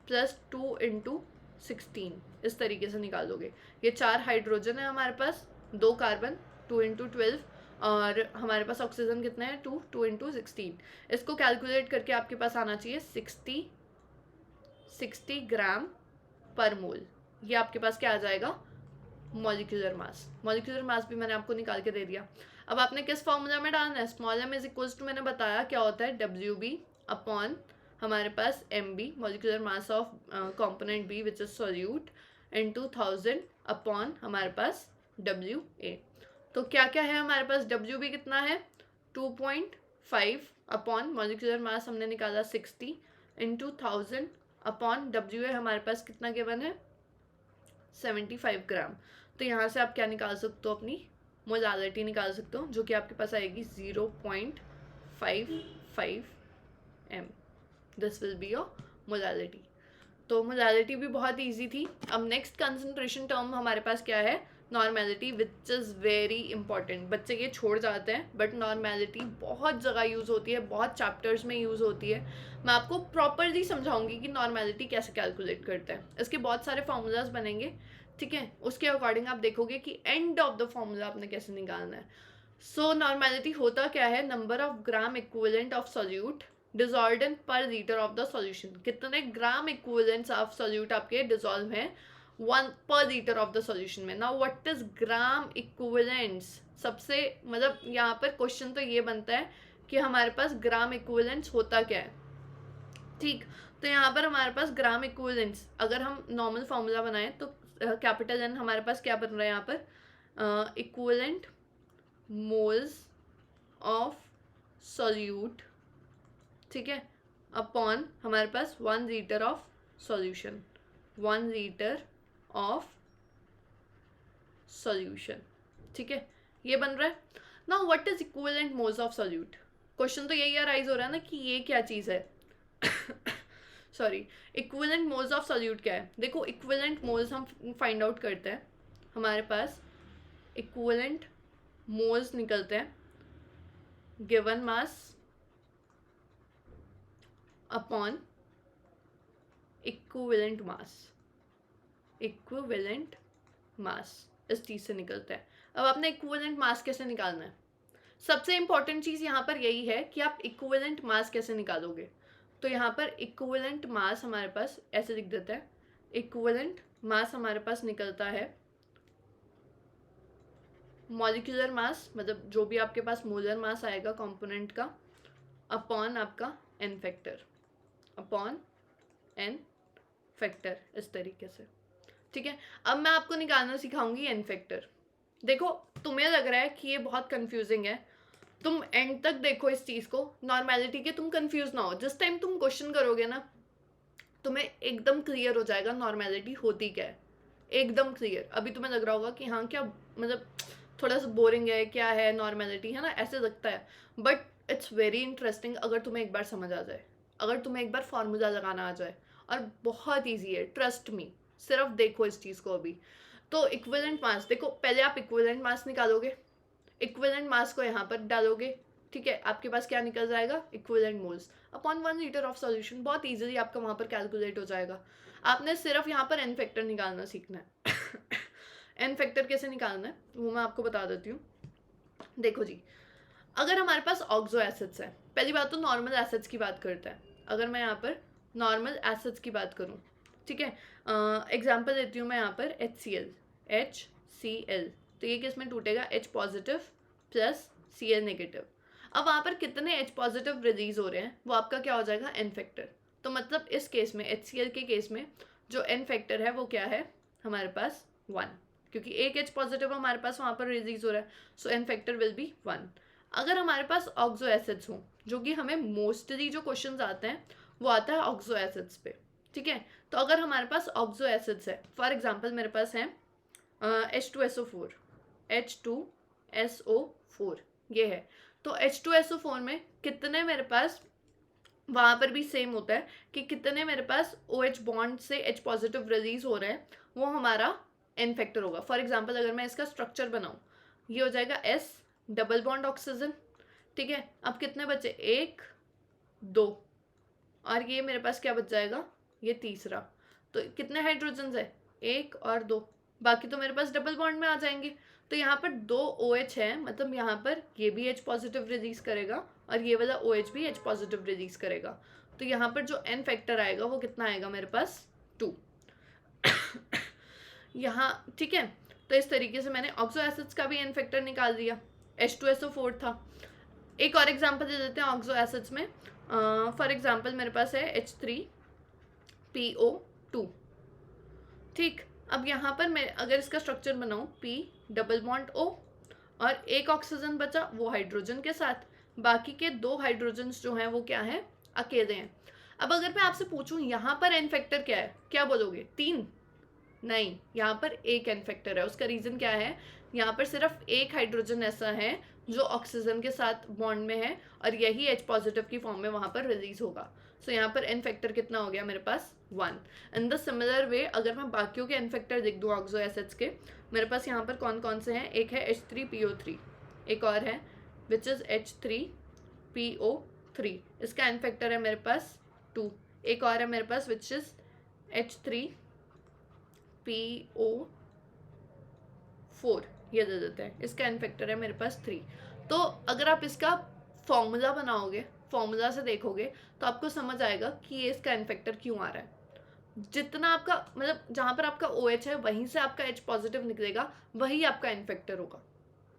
प्लस 2 इंटू 16, इस तरीके से निकाल दोगे। ये 4 हाइड्रोजन है हमारे पास, 2 कार्बन, 2 इंटू 12, और हमारे पास ऑक्सीजन कितना है? 2 इंटू 16। इसको कैलकुलेट करके आपके पास आना चाहिए 60 60 ग्राम पर मोल। ये आपके पास क्या आ जाएगा, मॉलिक्यूलर मास। मॉलिक्यूलर मास भी मैंने आपको निकाल के दे दिया। अब आपने किस फॉर्मूला में डालना है, small m is equals to, मैंने बताया क्या होता है, WB अपॉन हमारे पास MB molecular mass of component B which is solute into 1000 upon हमारे पास WA। तो क्या क्या है हमारे पास, WB कितना है 2.5 अपॉन मॉलिक्यूलर मास हमने निकाला 60 इंटू 1000 अपॉन WA हमारे पास कितना गिवन है 75 ग्राम। तो यहाँ से आप क्या निकाल सकते हो, अपनी मोलालिटी निकाल सकते हो, जो कि आपके पास आएगी 0.55 m। This will be your molality. तो मोलालिटी भी बहुत इजी थी। अब नेक्स्ट कंसंट्रेशन टर्म हमारे पास क्या है, normality, which is very important. बच्चे ये छोड़ जाते हैं, बट नॉर्मेलिटी बहुत जगह यूज़ होती है, बहुत चैप्टर्स में यूज़ होती है। मैं आपको प्रॉपरली समझाऊंगी कि नॉर्मेलिटी कैसे कैलकुलेट करते हैं। इसके बहुत सारे फार्मूलाज बनेंगे, ठीक है, उसके अकॉर्डिंग आप देखोगे कि एंड ऑफ द फॉर्मूला आपने कैसे निकालना है। सो नॉर्मेलिटी होता क्या है, number of gram equivalent of solute dissolved in per litre of the solution. कितने ग्राम इक्विवेलेंट्स ऑफ सोल्यूट आपके डिजॉल्व हैं 1 per litre of the solution में। Now what is gram equivalents, सबसे मतलब यहाँ पर क्वेश्चन तो ये बनता है कि हमारे पास ग्राम इक्विवेलेंट्स होता क्या है, ठीक। तो यहाँ पर हमारे पास ग्राम इक्विवेलेंट्स, अगर हम नॉर्मल फार्मूला बनाएं तो कैपिटल N हमारे पास क्या बन रहा है यहाँ पर, इक्विवेलेंट मोल्स ऑफ सोल्यूट, ठीक है, अपॉन हमारे पास 1 litre of solution, 1 litre of solution, ठीक है, ये बन रहा है। Now what is equivalent moles of solute, question तो यही अराइज हो रहा है ना कि ये क्या चीज़ है sorry, equivalent moles of solute क्या है। देखो इक्विवेलेंट मोल्स हम फाइंड आउट करते हैं, हमारे पास इक्विवेलेंट मोल्स निकलते हैं given mass upon equivalent mass, equivalent mass इस चीज़ से निकलता है। अब आपने इक्विवेलेंट मास कैसे निकालना है, सबसे इंपॉर्टेंट चीज़ यहाँ पर यही है कि आप इक्विवेलेंट मास कैसे निकालोगे। तो यहाँ पर इक्विवेलेंट मास हमारे पास ऐसे लिख देते हैं, इक्विवेलेंट मास हमारे पास निकलता है मॉलिक्यूलर मास, मतलब जो भी आपके पास मोलर मास आएगा कंपोनेंट का, अपॉन आपका n factor, upon n factor, इस तरीके से, ठीक है। अब मैं आपको निकालना सिखाऊंगी n फैक्टर। देखो तुम्हें लग रहा है कि ये बहुत कंफ्यूजिंग है, तुम एंड तक देखो इस चीज़ को, नॉर्मेलिटी के तुम कंफ्यूज ना हो। जिस टाइम तुम क्वेश्चन करोगे ना, तुम्हें एकदम क्लियर हो जाएगा नॉर्मेलिटी होती क्या है, एकदम क्लियर। अभी तुम्हें लग रहा होगा कि हाँ क्या मतलब थोड़ा सा बोरिंग है, क्या है नॉर्मेलिटी, है ना, ऐसे लगता है, बट इट्स वेरी इंटरेस्टिंग अगर तुम्हें एक बार समझ आ जाए, अगर तुम्हें एक बार फार्मूला लगाना आ जाए, और बहुत ईजी है, ट्रस्ट मी, सिर्फ देखो इस चीज़ को अभी। तो इक्विवेलेंट मास, देखो पहले आप इक्विवेलेंट मास निकालोगे, इक्विवेलेंट मास को यहाँ पर डालोगे, ठीक है, आपके पास क्या निकल जाएगा, equivalent moles upon 1 litre of solution. बहुत इजीली आपका वहाँ पर कैलकुलेट हो जाएगा। आपने सिर्फ यहाँ पर n फैक्टर निकालना सीखना है n फैक्टर कैसे निकालना है वो मैं आपको बता देती हूँ। देखो जी, अगर हमारे पास ऑक्सो एसिड्स है, पहली बात तो नॉर्मल एसिड्स की बात करते हैं। अगर मैं यहाँ पर नॉर्मल एसिड्स की बात करूँ, ठीक है, एग्जांपल देती हूँ मैं यहाँ पर HCl, तो ये किस में टूटेगा, H positive plus Cl negative. अब वहाँ पर कितने H पॉजिटिव रिलीज हो रहे हैं वो आपका क्या हो जाएगा, n फैक्टर। तो मतलब इस केस में HCl के केस में जो n फैक्टर है वो क्या है हमारे पास 1, क्योंकि एक H पॉजिटिव हमारे पास वहाँ पर रिलीज हो रहा है, सो n फैक्टर विल बी 1। अगर हमारे पास ऑक्सो एसिड्स हों, जो कि हमें मोस्टली जो क्वेश्चंस आते हैं वो आता है ऑक्सो एसिड्स पे, ठीक है। तो अगर हमारे पास ऑक्सो एसिड्स है, फॉर एग्जांपल मेरे पास है H2SO4 ये है, तो H2SO4 में कितने मेरे पास, वहाँ पर भी सेम होता है कि कितने मेरे पास OH बॉन्ड से H पॉजिटिव रिलीज हो रहे हैं, वो हमारा n फैक्टर होगा। फॉर एग्जांपल अगर मैं इसका स्ट्रक्चर बनाऊँ, ये हो जाएगा S डबल बॉन्ड ऑक्सीजन, ठीक है। अब कितने बचे, 1 2, और ये मेरे पास क्या बच जाएगा, ये तीसरा। तो कितने हाइड्रोजन है, 1 और 2, बाकी तो मेरे पास डबल बॉन्ड में आ जाएंगे। तो यहाँ पर 2 OH है, मतलब यहाँ पर ये भी H पॉजिटिव रिलीज करेगा और ये वाला OH भी H पॉजिटिव रिलीज करेगा। तो यहाँ पर जो n फैक्टर आएगा वो कितना आएगा मेरे पास 2। यहाँ ठीक है, तो इस तरीके से मैंने ऑक्सो एसिड्स का भी n फैक्टर निकाल दिया। H2SO4 था। एक और एग्जांपल दे देते हैं ऑक्सो एसिड्स में। फॉर एग्जांपल मेरे पास है H3PO2। ठीक, अब यहाँ पर मैं अगर इसका स्ट्रक्चर बनाऊँ P डबल बॉन्ड O और एक ऑक्सीजन बचा वो हाइड्रोजन के साथ, बाकी के 2 हाइड्रोजन्स जो हैं वो क्या हैं, अकेले हैं। अब अगर मैं आपसे पूछूं यहाँ पर n फैक्टर क्या है, क्या बोलोगे 3? नहीं, यहाँ पर एक n फैक्टर है। उसका रीज़न क्या है, यहाँ पर सिर्फ एक हाइड्रोजन ऐसा है जो ऑक्सीजन के साथ बॉन्ड में है और यही H पॉजिटिव की फॉर्म में वहाँ पर रिलीज होगा। सो यहाँ पर n फैक्टर कितना हो गया मेरे पास 1। इन द सिमिलर वे अगर मैं बाकियों के n फैक्टर लिख दूँ ऑक्सो एसिड्स के, मेरे पास यहाँ पर कौन कौन से हैं, एक है H3PO3, एक और है विच इज़ H3PO3, इसका n फैक्टर है मेरे पास 2। एक और है मेरे पास विच इज़ H3PO4, ये दे देते हैं, इसका n फैक्टर है मेरे पास 3। तो अगर आप इसका फॉर्मूला बनाओगे, फॉर्मूला से देखोगे तो आपको समझ आएगा कि ये इसका n फैक्टर क्यों आ रहा है। जितना आपका मतलब जहाँ पर आपका OH है वहीं से आपका H पॉजिटिव निकलेगा, वही आपका n फैक्टर होगा।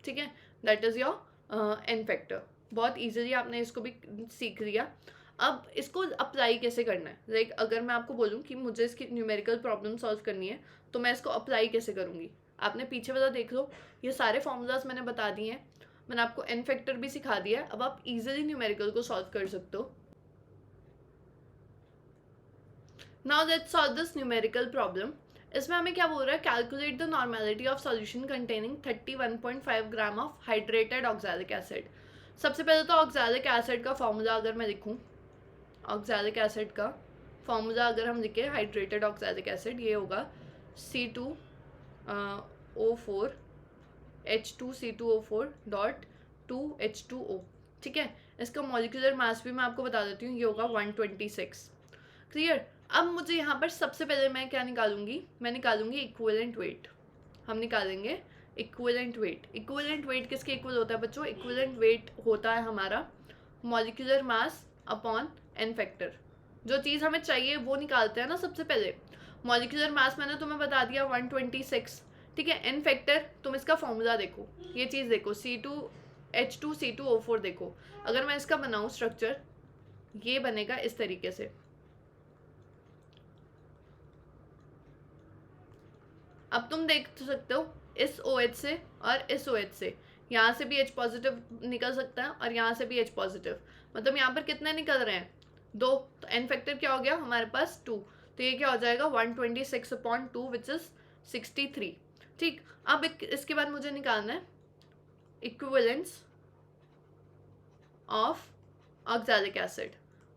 ठीक है, that is your n factor. बहुत ईजिली आपने इसको भी सीख लिया। अब इसको अप्लाई कैसे करना है, लाइक अगर मैं आपको बोलूँ कि मुझे इसकी न्यूमेरिकल प्रॉब्लम सॉल्व करनी है तो मैं इसको अप्लाई कैसे करूँगी। आपने पीछे वाला देख लो, ये सारे फॉर्मूलाज मैंने बता दिए हैं, मैंने आपको n फैक्टर भी सिखा दिया है। अब आप इजीली न्यूमेरिकल को सॉल्व कर सकते हो। Now let's solve this numerical problem. इसमें हमें क्या बोल रहा है, calculate the normality of solution containing 31.5 gram of hydrated oxalic acid. सबसे पहले तो ऑक्सैलिक एसिड का फॉर्मूला अगर मैं लिखूँ, ऑक्सैलिक एसिड का फॉर्मूला अगर हम लिखें हाइड्रेटेड ऑक्सैलिक एसिड, ये होगा C2O4 H2C2O4 डॉट 2H2O। ठीक है, इसका मॉलिक्यूलर मास भी मैं आपको बता देती हूँ, ये होगा 126। क्लियर। अब मुझे यहाँ पर सबसे पहले मैं क्या निकालूंगी, मैं निकालूंगी इक्विवेलेंट वेट। हम निकालेंगे इक्विवेलेंट वेट। इक्विवेलेंट वेट किसके इक्वल होता है बच्चों, इक्विवेलेंट वेट होता है हमारा molecular mass upon n factor. जो चीज़ हमें चाहिए वो निकालते हैं ना सबसे पहले। मॉलिक्यूलर मास मैंने तुम्हें बता दिया 126, ठीक है। n फैक्टर तुम इसका फॉर्मूला देखो, ये चीज़ देखो H2C2O4 देखो। अगर मैं इसका बनाऊँ स्ट्रक्चर, ये बनेगा इस तरीके से। अब तुम देख सकते हो इस OH से और इस OH से, यहाँ से भी H पॉजिटिव निकल सकता है और यहाँ से भी H पॉजिटिव, मतलब यहाँ पर कितने निकल रहे हैं, 2। तो n फैक्टर क्या हो गया हमारे पास 2, तो ये क्या हो जाएगा 126/2 विच इज 63। ठीक, अब इसके बाद मुझे निकालना है इक्विवेलेंस ऑफ ऑक्सैलिक एसिड।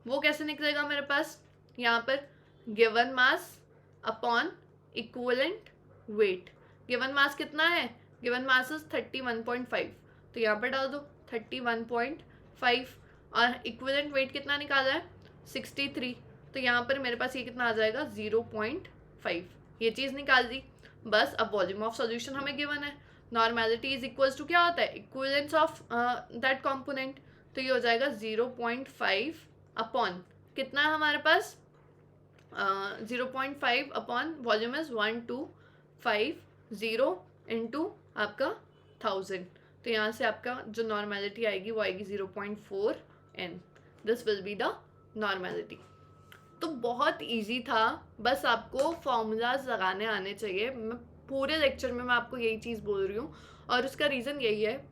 वो कैसे निकलेगा मेरे पास, यहाँ पर given mass upon equivalent weight. Given mass कितना है, गिवन मास इज 31.5, तो यहाँ पर डाल दो 31.5 और इक्विवेलेंट वेट कितना निकाला है 63, तो यहाँ पर मेरे पास ये कितना आ जाएगा 0.5। ये चीज़ निकाल दी बस। अब वॉल्यूम ऑफ सॉल्यूशन हमें गिवन है, नॉर्मेलिटी इज इक्वल्स टू क्या होता है, इक्विवेलेंस ऑफ दैट कंपोनेंट, तो ये हो जाएगा 0.5 अपॉन कितना है हमारे पास 0.5 अपॉन वॉल्यूम इज 1250 इंटू आपका 1000, तो यहाँ से आपका जो नॉर्मेलिटी आएगी वो आएगी 0.4 n। This will be the normality. तो बहुत इजी था, बस आपको फॉर्मूलाज लगाने आने चाहिए। मैं पूरे लेक्चर में मैं आपको यही चीज़ बोल रही हूँ और उसका रीज़न यही है,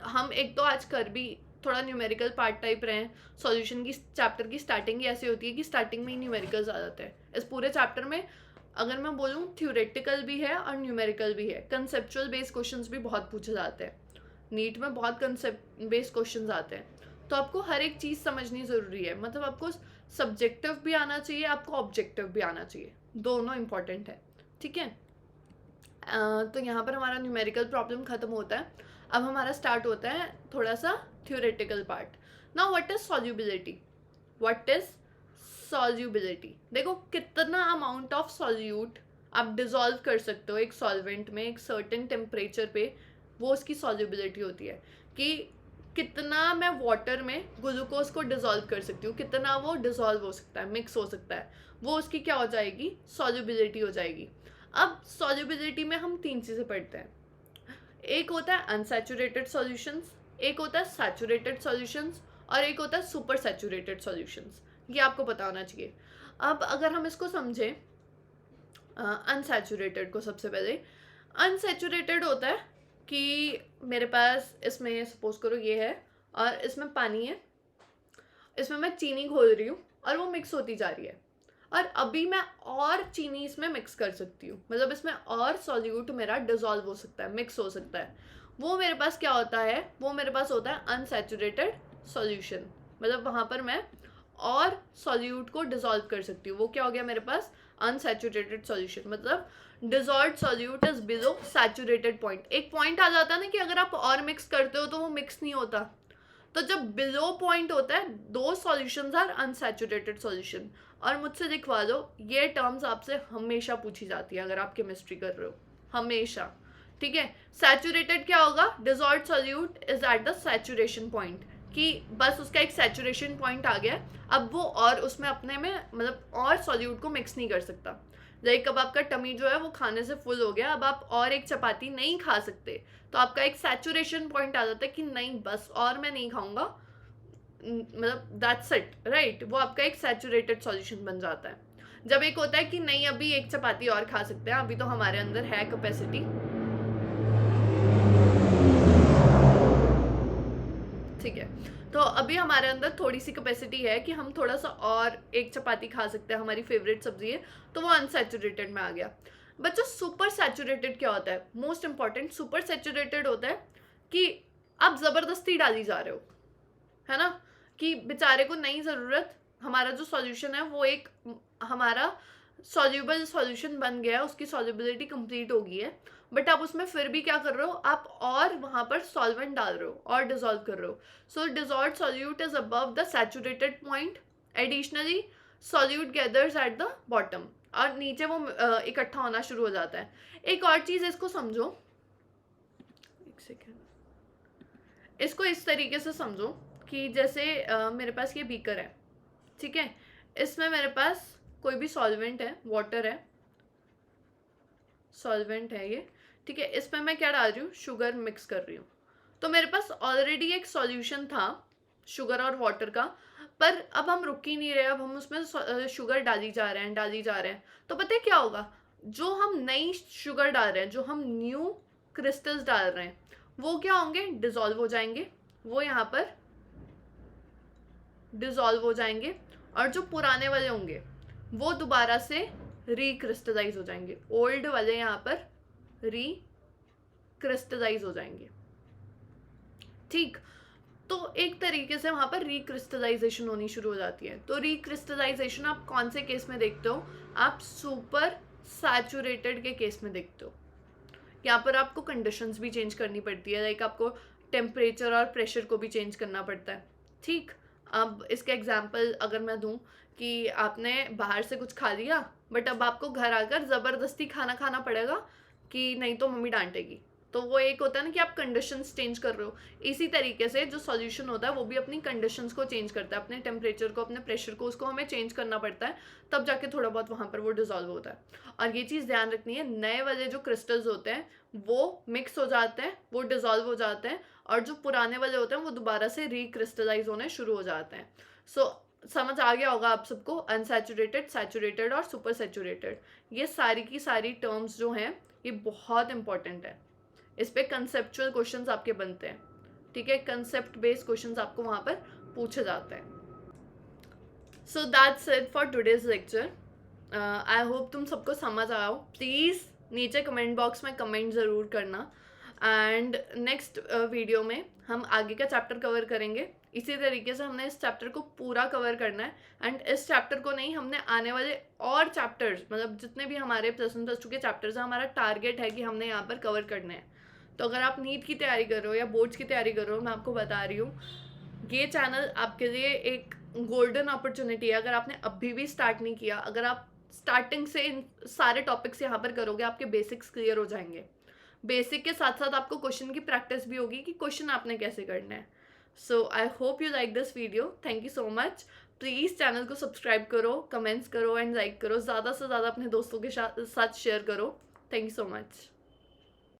हम एक तो आज कर भी थोड़ा न्यूमेरिकल पार्ट टाइप रहे हैं। सॉल्यूशन की चैप्टर की स्टार्टिंग ही ऐसी होती है कि स्टार्टिंग में ही न्यूमेरिकल्स आ जाते हैं। इस पूरे चैप्टर में अगर मैं बोलूँ थ्योरेटिकल भी है और न्यूमेरिकल भी है, कंसेप्चुअल बेस्ड क्वेश्चंस भी बहुत पूछे जाते हैं। नीट में बहुत कंसेप्ट बेस्ड क्वेश्चंस आते हैं, तो आपको हर एक चीज़ समझनी ज़रूरी है। मतलब आपको सब्जेक्टिव भी आना चाहिए, आपको ऑब्जेक्टिव भी आना चाहिए, दोनों इम्पॉर्टेंट है। ठीक है, तो यहाँ पर हमारा न्यूमेरिकल प्रॉब्लम ख़त्म होता है। अब हमारा स्टार्ट होता है थोड़ा सा theoretical part. Now what is solubility, what is solubility. देखो कितना अमाउंट ऑफ सॉल्यूट आप डिजॉल्व कर सकते हो एक सॉल्वेंट में एक सर्टेन टेम्परेचर पे, वो उसकी सॉल्युबिलिटी होती है। कि कितना मैं वाटर में ग्लूकोज को डिसॉल्व कर सकती हूँ, कितना वो डिसॉल्व हो सकता है, मिक्स हो सकता है, वो उसकी क्या हो जाएगी, सॉल्युबिलिटी हो जाएगी। अब सॉल्युबिलिटी में हम तीन चीज़ें पढ़ते हैं, एक होता है अनसैचुरेटेड सॉल्यूशंस, एक होता है सैचुरेटेड सॉल्यूशंस, और एक होता है सुपर सैचुरेटेड सॉल्यूशंस। ये आपको पता होना चाहिए। अब अगर हम इसको समझें अनसैचुरेटेड को, सबसे पहले अनसैचुरेटेड होता है कि मेरे पास इसमें सपोज करो ये है और इसमें पानी है, इसमें मैं चीनी घोल रही हूँ और वो मिक्स होती जा रही है, और अभी मैं और चीनी इसमें मिक्स कर सकती हूँ, मतलब इसमें और सॉल्यूट मेरा डिसॉल्व हो सकता है, मिक्स हो सकता है। वो मेरे पास क्या होता है, वो मेरे पास होता है अनसैचुरेटेड सॉल्यूशन, मतलब वहाँ पर मैं और सॉल्यूट को डिसॉल्व कर सकती हूँ। वो क्या हो गया मेरे पास, अनसैचुरेटेड सॉल्यूशन, मतलब dissolved solute is below saturated point. एक पॉइंट आ जाता है ना कि अगर आप और मिक्स करते हो तो वो मिक्स नहीं होता, तो जब बिलो पॉइंट होता है दो सॉल्यूशंस आर अनसैचुरेटेड सॉल्यूशन। और मुझसे दिखवा दो, ये टर्म्स आपसे हमेशा पूछी जाती है अगर आप केमिस्ट्री कर रहे हो, हमेशा। ठीक है, सैचुरेटेड क्या होगा, dissolved solute is at the saturation point, कि बस उसका एक सैचुरेशन पॉइंट आ गया, अब वो और उसमें अपने में मतलब और सॉल्यूट को मिक्स नहीं कर सकता। लाइक अब आपका टमी जो है वो खाने से फुल हो गया, अब आप और एक चपाती नहीं खा सकते, तो आपका एक सैचुरेशन पॉइंट आ जाता है कि नहीं बस और मैं नहीं खाऊंगा, मतलब दैट्स इट, राइट। वो आपका एक सैचुरेटेड सॉल्यूशन बन जाता है। जब एक होता है कि नहीं अभी एक चपाती और खा सकते हैं, अभी तो हमारे अंदर है कैपेसिटी, ठीक है, तो अभी हमारे अंदर थोड़ी सी कैपेसिटी है कि हम थोड़ा सा और एक चपाती खा सकते हैं, हमारी फेवरेट सब्जी है, तो वो अनसैचुरेटेड में आ गया। बच्चों सुपर सैचुरेटेड क्या होता है, मोस्ट इंपॉर्टेंट, सुपर सैचुरेटेड होता है कि आप जबरदस्ती डाली जा रहे हो, है ना, कि बेचारे को नहीं ज़रूरत, हमारा जो सॉल्यूशन है वो एक हमारा सॉल्यूबल सॉल्यूशन बन गया है, उसकी सॉल्युबिलिटी कंप्लीट हो गई है, बट आप उसमें फिर भी क्या कर रहे हो, आप और वहाँ पर सॉल्वेंट डाल रहे हो और डिसॉल्व कर रहे हो। So dissolved solute is above the saturated point, additionally solute gathers at the bottom, और नीचे वो इकट्ठा होना शुरू हो जाता है। एक और चीज़ इसको समझो, एक सेकेंड, इसको इस तरीके से समझो कि जैसे मेरे पास ये बीकर है, ठीक है, इसमें मेरे पास कोई भी सॉल्वेंट है, वाटर है, सॉल्वेंट है ये, ठीक है, इसमें मैं क्या डाल रही हूँ, शुगर मिक्स कर रही हूँ, तो मेरे पास ऑलरेडी एक सॉल्यूशन था शुगर और वाटर का, पर अब हम रुक ही नहीं रहे, अब हम उसमें शुगर डाली जा रहे हैं, डाली जा रहे हैं, तो पता है क्या होगा, जो हम नई शुगर डाल रहे हैं, जो हम न्यू क्रिस्टल्स डाल रहे हैं, वो क्या होंगे, डिसॉल्व हो जाएंगे, वो यहाँ पर डिसॉल्व हो जाएंगे, और जो पुराने वाले होंगे वो दोबारा से रिक्रिस्टलाइज हो जाएंगे, ओल्ड वाले यहाँ पर रिक्रिस्टलाइज हो जाएंगे, ठीक। तो एक तरीके से वहाँ पर रिक्रिस्टलाइजेशन होनी शुरू हो जाती है। तो रिक्रिस्टलाइजेशन आप कौन से केस में देखते हो, आप सुपर सैचुरेटेड के केस में देखते हो। यहाँ पर आपको कंडीशंस भी चेंज करनी पड़ती है, लाइक आपको टेम्परेचर और प्रेशर को भी चेंज करना पड़ता है, ठीक। अब इसका एग्जांपल अगर मैं दूं कि आपने बाहर से कुछ खा लिया, बट अब आपको घर आकर ज़बरदस्ती खाना खाना पड़ेगा कि नहीं तो मम्मी डांटेगी, तो वो एक होता है ना कि आप कंडीशंस चेंज कर रहे हो। इसी तरीके से जो सॉल्यूशन होता है वो भी अपनी कंडीशंस को चेंज करता है, अपने टेम्परेचर को, अपने प्रेशर को, उसको हमें चेंज करना पड़ता है, तब जाके थोड़ा बहुत वहाँ पर वो डिसॉल्व होता है। और ये चीज़ ध्यान रखनी है, नए वाले जो क्रिस्टल्स होते हैं वो मिक्स हो जाते हैं, वो डिसॉल्व हो जाते हैं, और जो पुराने वाले होते हैं वो दोबारा से रिक्रिस्टलाइज होने शुरू हो जाते हैं। सो समझ आ गया होगा आप सबको, अनसैचुरेटेड, सैचुरेटेड और सुपर सैचुरेटेड, ये सारी की सारी टर्म्स जो हैं ये बहुत इंपॉर्टेंट है, इस पे कंसेप्चुअल क्वेश्चंस आपके बनते हैं, ठीक है, कंसेप्ट बेस्ड क्वेश्चंस आपको वहाँ पर पूछे जाते हैं। So that's it for today's lecture. I hope तुम सबको समझ आओ। प्लीज़ नीचे कमेंट बॉक्स में कमेंट ज़रूर करना, एंड नेक्स्ट वीडियो में हम आगे का चैप्टर कवर करेंगे। इसी तरीके से हमने इस चैप्टर को पूरा कवर करना है, एंड इस चैप्टर को नहीं, हमने आने वाले और चैप्टर्स, मतलब जितने भी हमारे +1 +2 के चैप्टर्स हैं, हमारा टारगेट है कि हमने यहाँ पर कवर करने हैं। तो अगर आप नीट की तैयारी कर रहे हो या बोर्ड्स की तैयारी कर रहे हो, मैं आपको बता रही हूँ ये चैनल आपके लिए एक गोल्डन अपॉर्चुनिटी है। अगर आपने अभी भी स्टार्ट नहीं किया, अगर आप स्टार्टिंग से इन सारे टॉपिक्स यहाँ पर करोगे, आपके बेसिक्स क्लियर हो जाएंगे। बेसिक के साथ साथ आपको क्वेश्चन की प्रैक्टिस भी होगी कि क्वेश्चन आपने कैसे करना है। So I hope you like this video, thank you so much. Please channel को सब्सक्राइब करो, कमेंट्स करो एंड लाइक करो, ज़्यादा से ज़्यादा अपने दोस्तों के साथ शेयर करो। Thank you so much.